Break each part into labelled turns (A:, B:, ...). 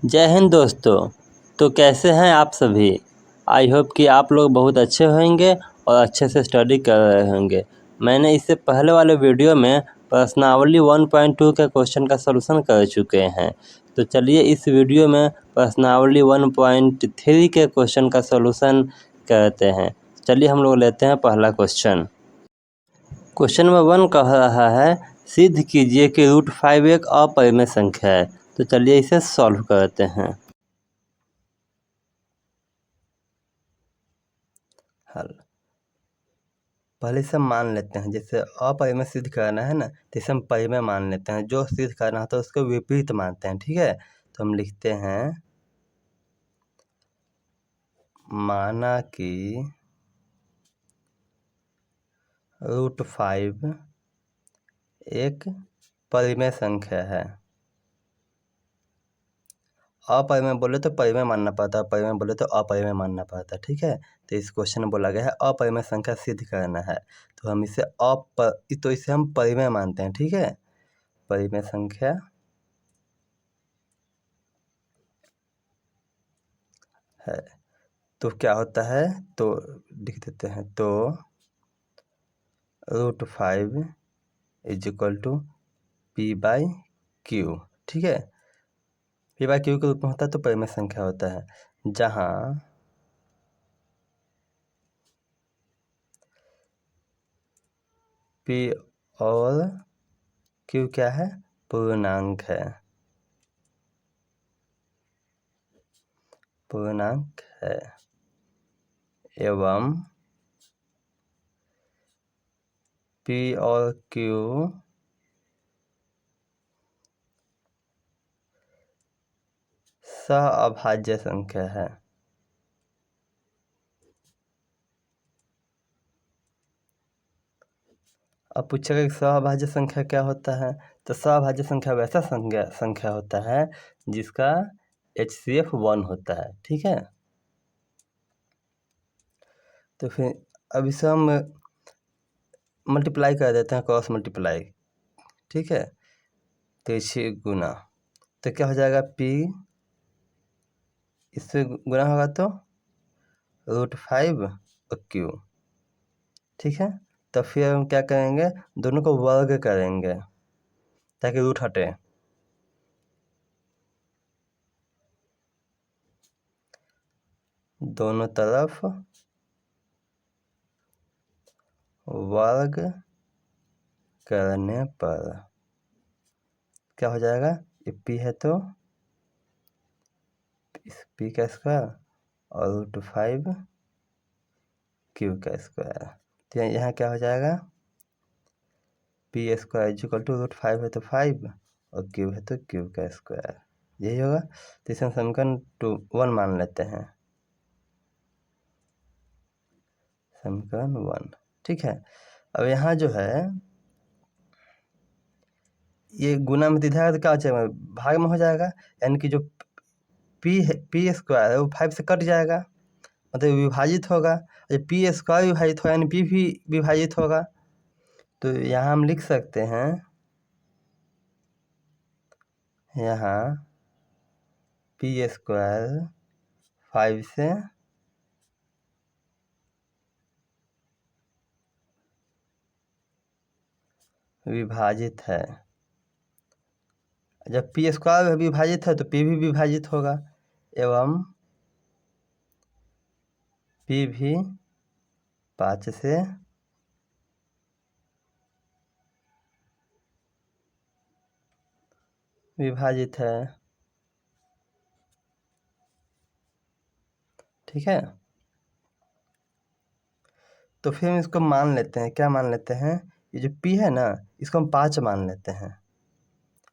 A: जय हिंद दोस्तों। तो कैसे हैं आप सभी। आई होप कि आप लोग बहुत अच्छे होंगे और अच्छे से स्टडी कर रहे होंगे। मैंने इससे पहले वाले वीडियो में प्रश्नावली 1.2 के क्वेश्चन का सलूशन कर चुके हैं। तो चलिए इस वीडियो में प्रश्नावली 1.3 के क्वेश्चन का सलूशन करते हैं। चलिए हम लोग लेते हैं पहला क्वेश्चन। क्वेश्चन नंबर 1 कह रहा है सिद्ध कीजिए कि √5 एक अपरिमेय संख्या है। तो चलिए इसे सॉल्व करते हैं। हल पहले से हम मान लेते हैं, जैसे अपरिमेय सिद्ध करना है ना, तो इसे हम परिमेय मान लेते हैं। जो सिद्ध करना होता है उसको विपरीत मानते हैं। ठीक है, तो हम लिखते हैं माना कि √5 एक परिमेय संख्या है। अपरिमेय बोले तो परिमेय मानना पड़ता है, परिमेय बोले तो अपरिमेय मानना पड़ता है। ठीक है, तो इस क्वेश्चन में बोला गया है अपरिमेय संख्या सिद्ध करना है, तो हम इसे हम परिमेय मानते हैं। ठीक है, परिमेय संख्या है। तो क्या होता है, तो लिख देते हैं, तो √5 = p/q। ठीक है, p/q के रूप में होता है तो परिमेय संख्या होता है, जहाँ p और q क्या है, पूर्णांक है, पूर्णांक है, एवं p और q सहअभाज्य संख्या है। अब पूछेगा कि सहअभाज्य संख्या क्या होता है, तो सहअभाज्य संख्या वैसा संख्या होता है जिसका HCF 1 होता है। ठीक है, तो फिर अब इसे हम मल्टीप्लाई कर देते हैं, क्रॉस मल्टीप्लाई। ठीक है, तो इसे गुना, तो क्या हो जाएगा, p इससे गुना होगा तो √5 और q। ठीक है, तो फिर हम क्या करेंगे, दोनों को वर्ग करेंगे ताकि रूट हटे। दोनों तरफ वर्ग करने पर क्या हो जाएगा, ये p है तो इस p का स्क्वायर और √5 q का स्क्वायर। तो यहाँ क्या हो जाएगा, p² = √5 है तो 5 और q है तो q का स्क्वायर, यही होगा। तो इसे हम समीकरण 1 मान लेते हैं, समीकरण 1। ठीक है, अब यहाँ जो है ये गुना में दिखा तो क्या हो जाएगा, भाग में हो जाएगा, यानी कि जो p² है वो 5 से कट जाएगा, मतलब विभाजित होगा। जब p² विभाजित होगा यानी p भी विभाजित होगा, तो यहाँ हम लिख सकते हैं, यहाँ p² 5 से विभाजित है। जब p² विभाजित है तो p भी विभाजित होगा, एवं p भी 5 से विभाजित है। ठीक है, तो फिर हम इसको मान लेते हैं, क्या मान लेते हैं, ये जो p है ना इसको हम 5 मान लेते हैं,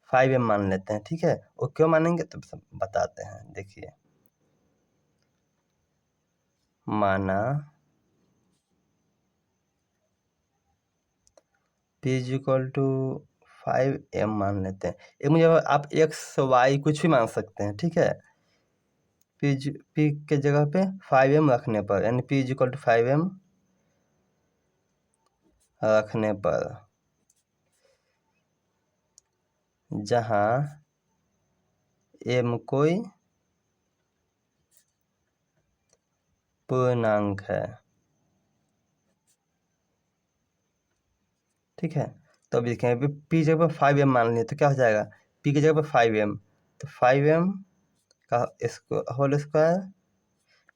A: 5m मान लेते हैं। ठीक है, वो क्यों मानेंगे तो सब बताते हैं, देखिए। माना p = 5m मान लेते हैं। एक मुझे आप x y कुछ भी मान सकते हैं। ठीक है, p के जगह पे 5m रखने पर, यानी p = 5m रखने पर, जहाँ m कोई पूर्णांक है। ठीक है, तो अब देखें अभी पी जगह पर 5m मान लिया तो क्या हो जाएगा, पी की जगह पर 5m, तो 5m का whole square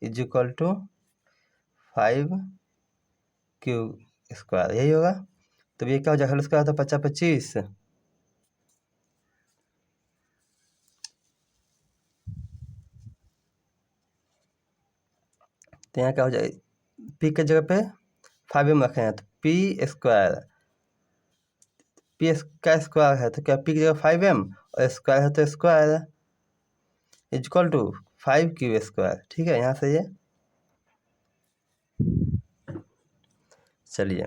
A: is equal to 5q², यही होगा। तो ये क्या हो जाएगा, होल स्क्वायर तो 50 25, तो यहाँ क्या हो जाएगा, पी की जगह पे 5m रखे हैं तो पी का स्क्वायर है तो क्या पी की जगह 5m और स्क्वायर है तो स्क्वायर इक्वल टू 5q²। ठीक है, यहाँ से ये चलिए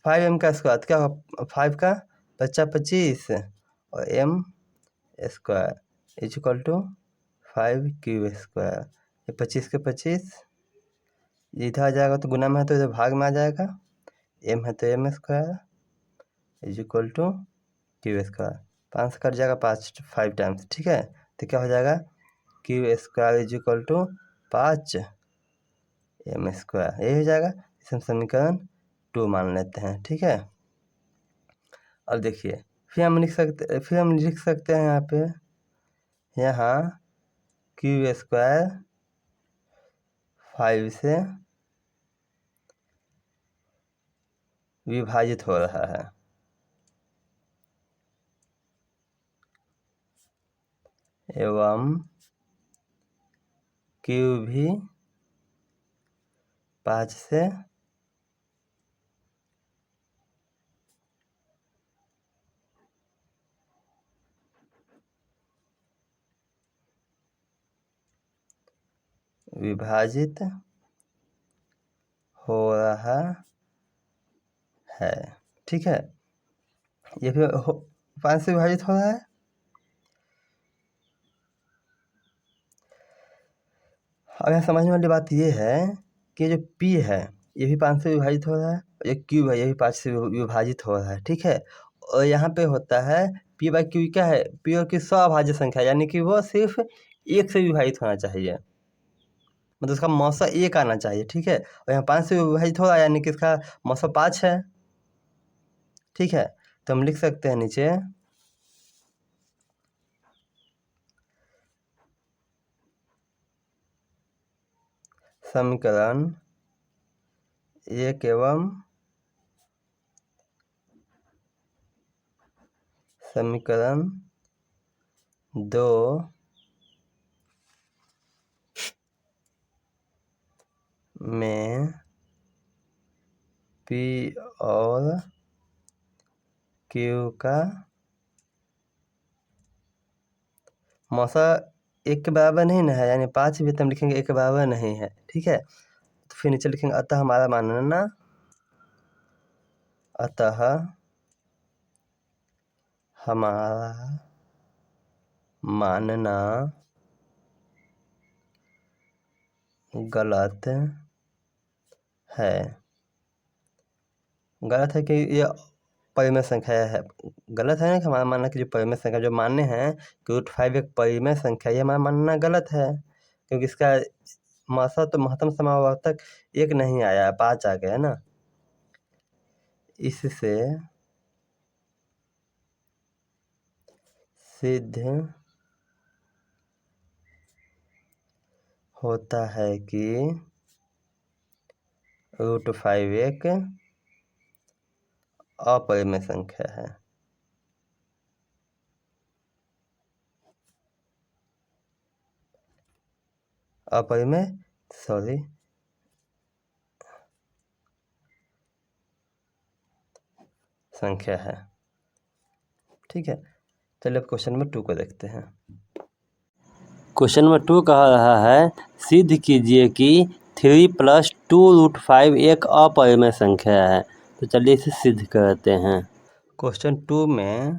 A: 5m का स्क्वायर तो क्या होगा, 5 का 25 और m square equal to 5q²। ये 25 के 25 इधर आ जाएगा तो गुना में है तो इधर भाग में आ जाएगा, m है तो m² इक्वल टू q²। 5 से कट जाएगा 5 टाइम्स। ठीक है, तो क्या हो जाएगा, q² इक्वल टू 5m², यही हो जाएगा। इसे हम समीकरण 2 मान लेते हैं। ठीक है, अब देखिए फिर हम लिख सकते हैं यहाँ q² 5 से विभाजित हो रहा है, एवं q भी 5 से विभाजित हो रहा है। ठीक है, ये भी 5 से विभाजित हो रहा है। अब यहाँ समझने वाली बात ये है कि जो P है ये भी 5 से विभाजित हो रहा है, ये Q है ये भी 5 से विभाजित हो रहा है। ठीक है, और यहाँ पे होता है P/Q क्या है, P और Q सअभाज्य संख्या, यानी कि वो सिर्फ 1 से विभाजित होना चाहिए, मतलब उसका मौसा 1 आना चाहिए। ठीक है, और यहाँ 5 से विभाजित हो रहा है यानी कि इसका मौसा 5 है। ठीक है, तो हम लिख सकते हैं नीचे समीकरण 1 एवं समीकरण 2 में P और Q का मौसा 1 के बराबर नहीं ना है, यानी 5 भी तो हम लिखेंगे 1 के बराबर नहीं है। ठीक है, तो फिर नीचे लिखेंगे अतः हमारा मानना गलत है। गलत है कि ये परिमेय संख्या है, गलत है ना कि हमारा मानना कि जो परिमेय संख्या जो मान्य है कि √5 एक परिमेय संख्या, ये हमारा मानना गलत है, क्योंकि इसका मौसा तो महत्तम समावर्तक 1 नहीं आया, 5 आ गया है ना। इससे सिद्ध होता है कि √5 एक अपरिमेय संख्या है। अपरिमेय संख्या है। ठीक है, चलिए अब क्वेश्चन नंबर 2 को देखते हैं। क्वेश्चन नंबर 2 कह रहा है सिद्ध कीजिए कि 3 + 2√5 एक अपरिमेय संख्या है। तो चलिए इसे सिद्ध करते हैं। क्वेश्चन 2 में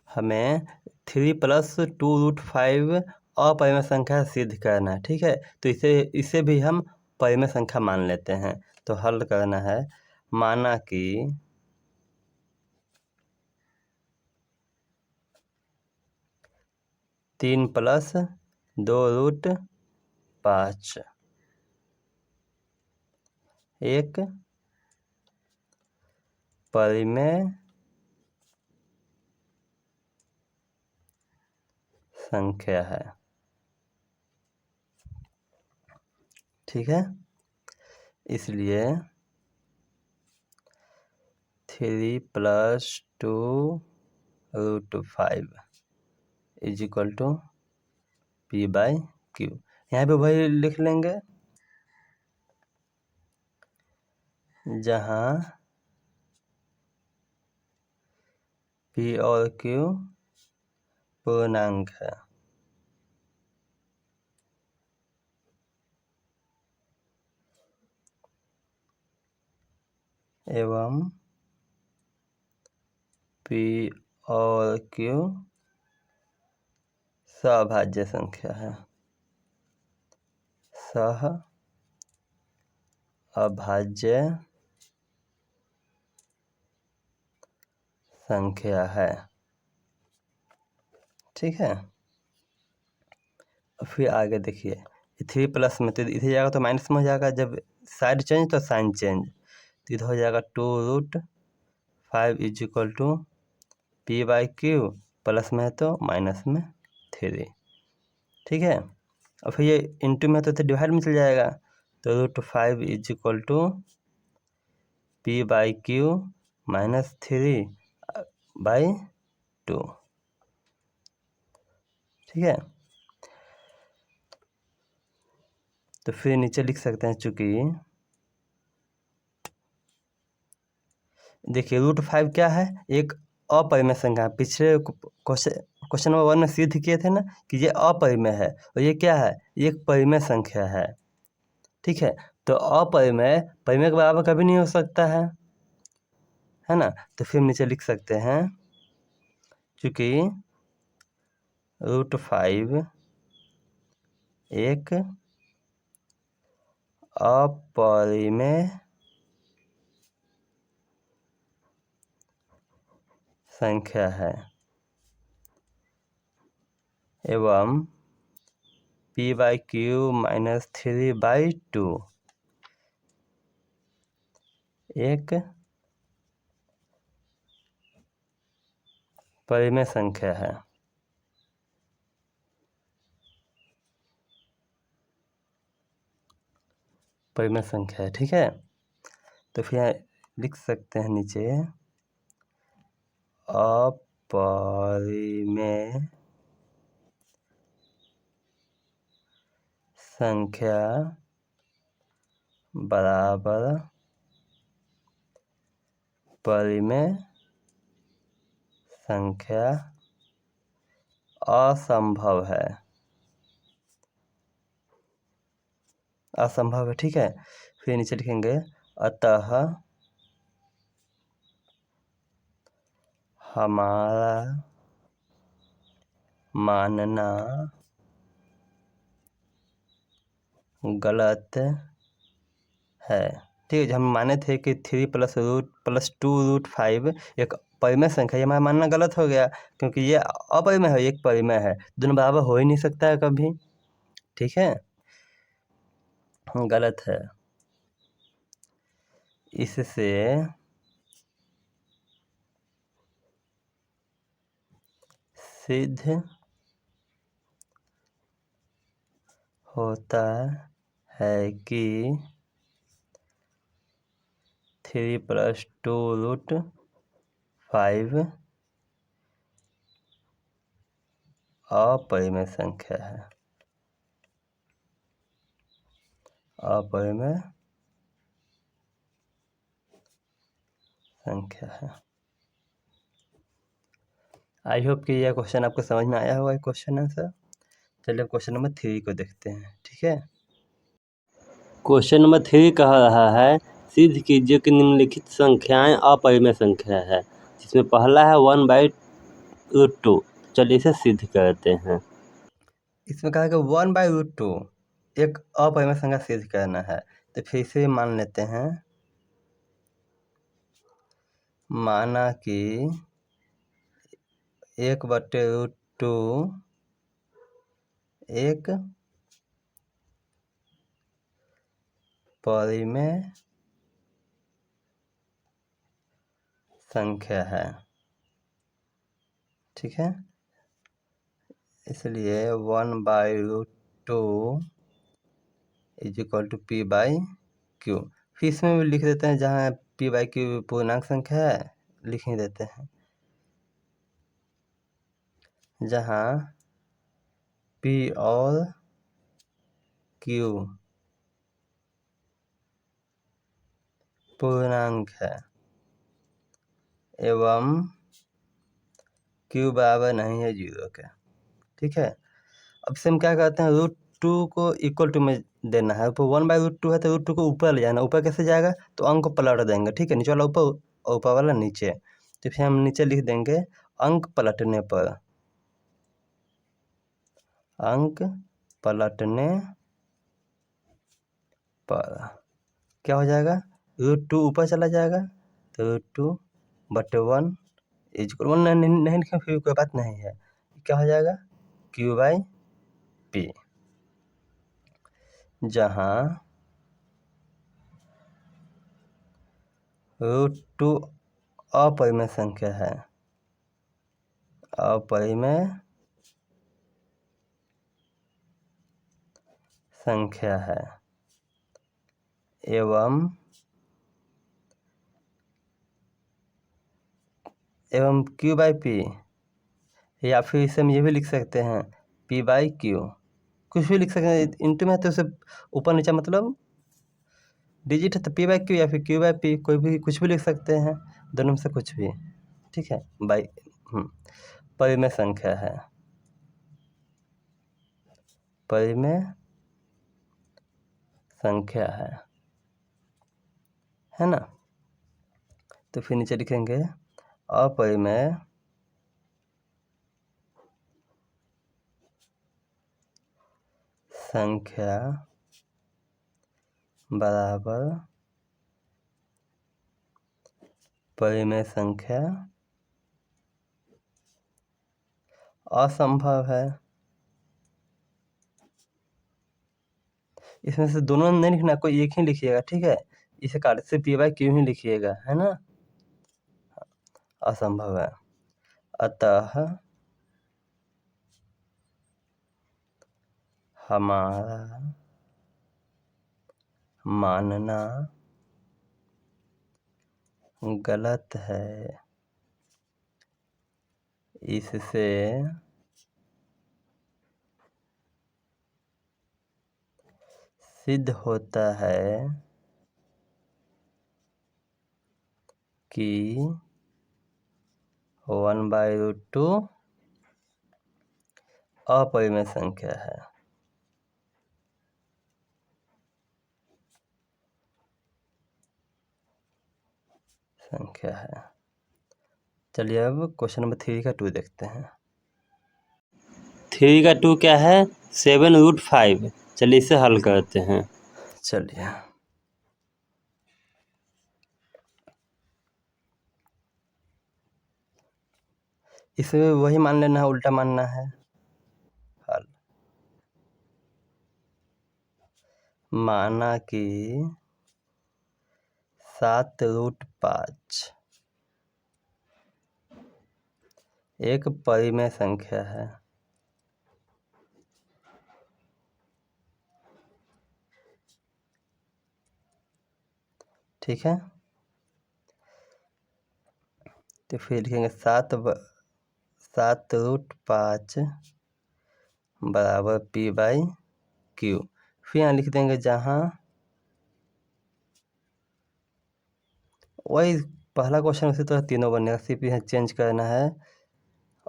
A: हमें 3 + 2√5 अपरिमेय संख्या सिद्ध करना है। ठीक है, तो इसे भी हम परिमेय संख्या मान लेते हैं। तो हल करना है, माना कि 3 + 2√5 एक परिमेय संख्या है। ठीक है, इसलिए 3 + 2√5 = P/Q। यहाँ पे वही लिख लेंगे जहाँ P और Q पूर्णांक है। एवं P और Q सभाज्य संख्या है, अभाज्य संख्या है। ठीक है, फिर आगे देखिए 3 प्लस में तो इधर जाएगा तो माइनस में हो जाएगा, जब साइड चेंज तो साइन चेंज, तो इधर हो जाएगा 2√5 = P/Q, प्लस में है तो माइनस में 3। ठीक है, और फिर ये इंटू में तो डिवाइड में चल जाएगा, तो √5 = P/Q -3/2। ठीक है, तो फिर नीचे लिख सकते हैं, चूंकि देखिए √5 क्या है, एक अपरिमेय संख्या। पिछले क्वेश्चन नंबर 1 में सिद्ध किए थे ना कि ये अपरिमेय है, और ये क्या है, ये एक परिमेय संख्या है। ठीक है, तो अपरिमेय परिमेय के बराबर कभी नहीं हो सकता है ना। तो फिर नीचे लिख सकते हैं, चूंकि √5 एक अपरिमेय संख्या है एवं P/Q -3/2 एक परिमेय संख्या है। परिमेय संख्या है। ठीक है, तो फिर लिख सकते हैं नीचे अपरिमेय संख्या बराबर परिमेय संख्या असंभव है। असंभव है। ठीक है, फिर नीचे लिखेंगे अतः हमारा मानना गलत है। ठीक है, हम माने थे कि 3 + 2√5 एक परिमेय संख्या, ये हमारा मानना गलत हो गया, क्योंकि ये अपरिमेय है, एक परिमेय है, दोनों बराबर हो ही नहीं सकता है कभी। ठीक है, गलत है। इससे सिद्ध होता है कि 3 + 2√5 अपरिमेय संख्या है। अपरिमेय संख्या है। आई होप कि यह क्वेश्चन आपको समझ में आया होगा, क्वेश्चन आंसर। चलिए क्वेश्चन नंबर 3 को देखते हैं। ठीक है, क्वेश्चन नंबर 3 कह रहा है सिद्ध कीजिए कि निम्नलिखित संख्याएं अपरिमेय संख्या है, जिसमें पहला है 1/√2। चलिए इसे सिद्ध करते हैं। इसमें कहा कि 1/√2 एक अपरिमेय संख्या सिद्ध करना है, तो फिर से मान लेते हैं, माना कि 1/√2 एक परिमेय संख्या है, ठीक है। इसलिए 1/√2 इज इक्वल टू P/Q। फिर इसमें भी लिख देते हैं, जहाँ P/Q पूर्णांक संख्या है लिख ही देते हैं, जहाँ P और Q पूर्णांक है एवं Q बराबर नहीं है 0 के, ठीक है। अब से हम क्या करते हैं, √2 को इक्वल टू में देना है। ऊपर 1/√2 है तो √2 को ऊपर ले जाना। ऊपर कैसे जाएगा, तो अंक को पलट देंगे, ठीक है। नीचे वाला ऊपर और ऊपर वाला नीचे। तो फिर हम नीचे लिख देंगे अंक पलटने पर, अंक पलटने पर क्या हो जाएगा, √2 ऊपर चला जाएगा तो √2/1 इज इक्वल 1 नहीं लिखें फिर कोई बात नहीं है, क्या हो जाएगा Q/P, जहाँ √2 अपरिमेय संख्या है, अपरिमेय संख्या है एवं Q/P, या फिर इसे हम ये भी लिख सकते हैं P/Q, कुछ भी लिख सकते हैं। इंटू में तो उसे ऊपर नीचे मतलब डिजिट है, तो P/Q या फिर Q/P, कोई भी कुछ भी लिख सकते हैं, दोनों में से कुछ भी, ठीक है। परिमेय संख्या है, परिमेय संख्या है ना। तो फिर नीचे लिखेंगे अपरिमेय संख्या बराबर परिमेय संख्या असंभव है। इसमें से दोनों नहीं लिखना, कोई एक ही लिखिएगा, ठीक है। इसे काट से P/Q ही लिखिएगा, है ना। असंभव है, अतः हमारा मानना गलत है। इससे सिद्ध होता है कि 1/√2 अपरिमेय संख्या है। चलिए अब क्वेश्चन नंबर 3 का 2 देखते हैं। 3 का 2 क्या है, 7√5। चलिए इसे हल करते हैं। चलिए इसे वही मान लेना है, उल्टा मानना है। हल माना कि 7√5 एक परिमेय संख्या है, ठीक है। तो फिर लिखेंगे 7√5 बराबर P/Q। फिर यहाँ लिख देंगे, जहाँ वही पहला क्वेश्चन उसी तरह तीनों बनेगा, सिर्फ यहाँ चेंज करना है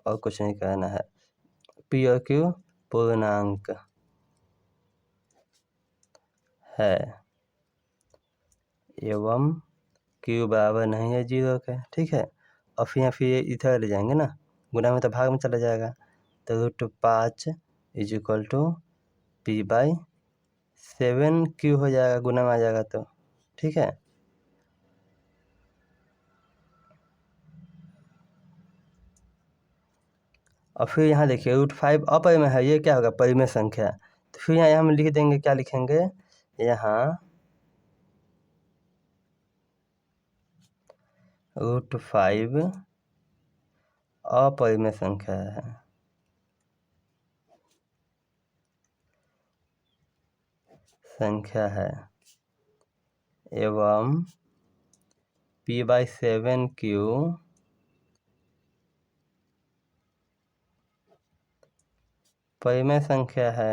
A: और कुछ नहीं करना है। P और Q पूर्णांक है एवं Q बराबर नहीं है 0 के, ठीक है। और फिर इधर ले जाएंगे ना, गुना में तो भाग में चला जाएगा, तो √5 इज इक्वल टू P/7Q हो जाएगा, गुना में आ जाएगा तो, ठीक है। और फिर यहाँ देखिए √5 अपरिमेय है, ये क्या होगा, परिमेय संख्या। तो फिर यहाँ हम लिख देंगे, क्या लिखेंगे यहाँ, √5 अपरिमेय संख्या है एवं P/7Q परिमेय संख्या है।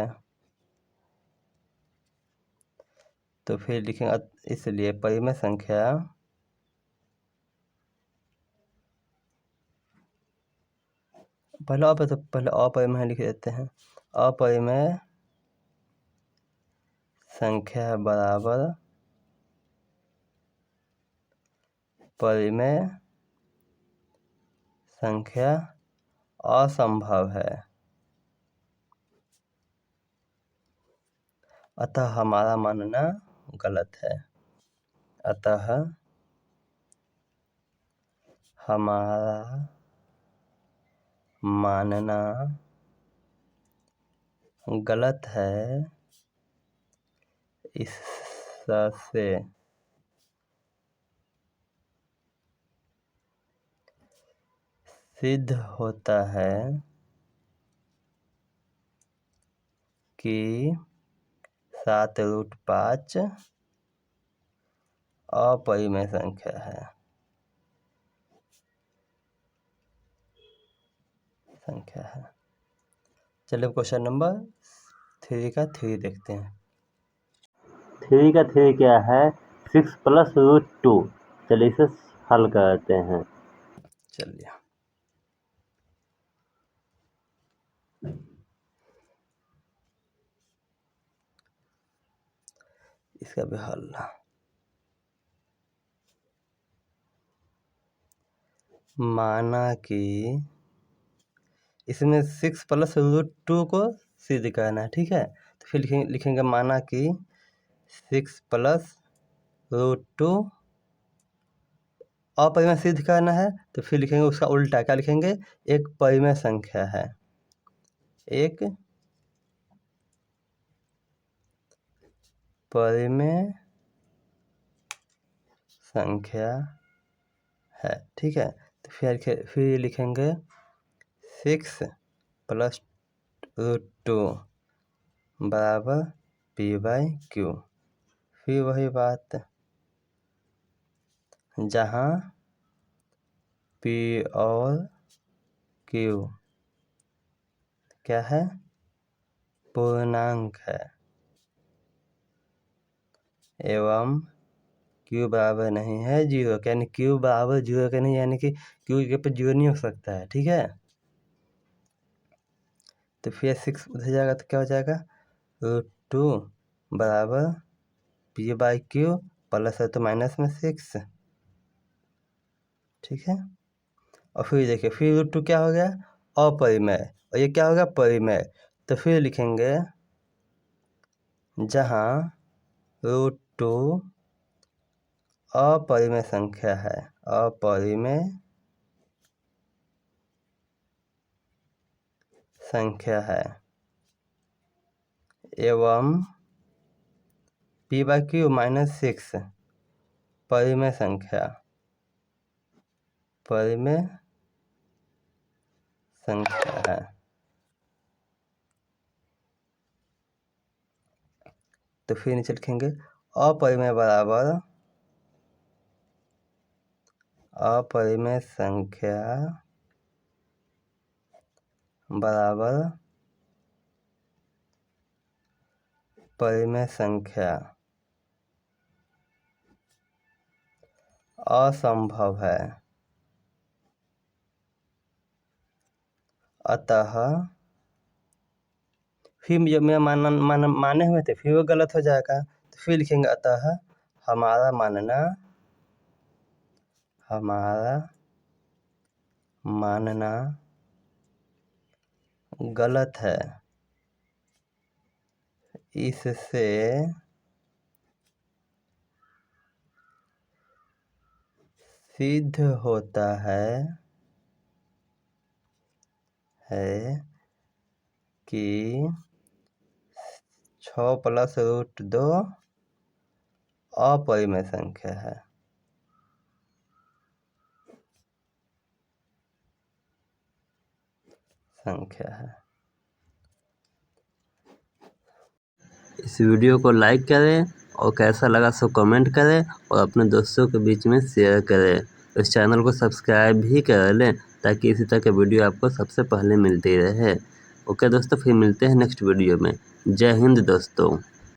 A: तो फिर लिखेंगे इसलिए परिमेय संख्या पहले अपरिमेय लिख देते हैं। अपरिमेय संख्या बराबर परिमेय संख्या असंभव है, अतः हमारा मानना गलत है। अतः हमारा मानना गलत है। इससे सिद्ध होता है कि 7√5 अपरिमेय संख्या है। चलिए क्वेश्चन नंबर 3 का 3 देखते हैं। 3 का 3 क्या है, 6 + √2। चलिए इसे हल करते हैं। चलिए इसका भी हल, माना कि इसमें 6 + √2 को सिद्ध करना है, ठीक है। तो फिर लिखेंगे माना कि 6 + √2 अपरिमेय सिद्ध करना है। तो फिर लिखेंगे उसका उल्टा, क्या लिखेंगे, एक परिमेय संख्या है, एक परिमेय संख्या है, ठीक है। तो फिर लिखेंगे 6 + √2 बराबर P/Q। फिर वही बात, जहाँ P और Q क्या है, पूर्णांक है, एवं Q बराबर नहीं है 0, यानी Q बराबर 0 का नहीं, यानी कि Q के पर 0 नहीं हो सकता है, ठीक है। तो फिर 6 उधर जाएगा तो क्या हो जाएगा, √2 बराबर P/Q प्लस है तो माइनस में 6, ठीक है। और फिर देखिए फिर √2 क्या हो गया, अपरिमेय, और ये क्या होगा, परिमेय। तो फिर लिखेंगे जहाँ √2 अपरिमेय संख्या है, अपरिमेय संख्या है, एवं P/Q -6 परिमेय संख्या है। तो फिर नीचे लिखेंगे अपरिमेय बराबर अपरिमेय संख्या बराबर परिमेय संख्या असंभव है, अतः फिर जब मैं माने हुए थे फिर वो गलत हो जाएगा। तो फिर लिखेंगे अतः हमारा मानना गलत है। इससे सिद्ध होता है है कि 6 + √2 अपरिमेय संख्या है। इस वीडियो को लाइक करें और कैसा लगा सो कमेंट करें और अपने दोस्तों के बीच में शेयर करें। इस चैनल को सब्सक्राइब भी कर लें ताकि इसी तरह के वीडियो आपको सबसे पहले मिलती रहे। ओके दोस्तों, फिर मिलते हैं नेक्स्ट वीडियो में। जय हिंद दोस्तों।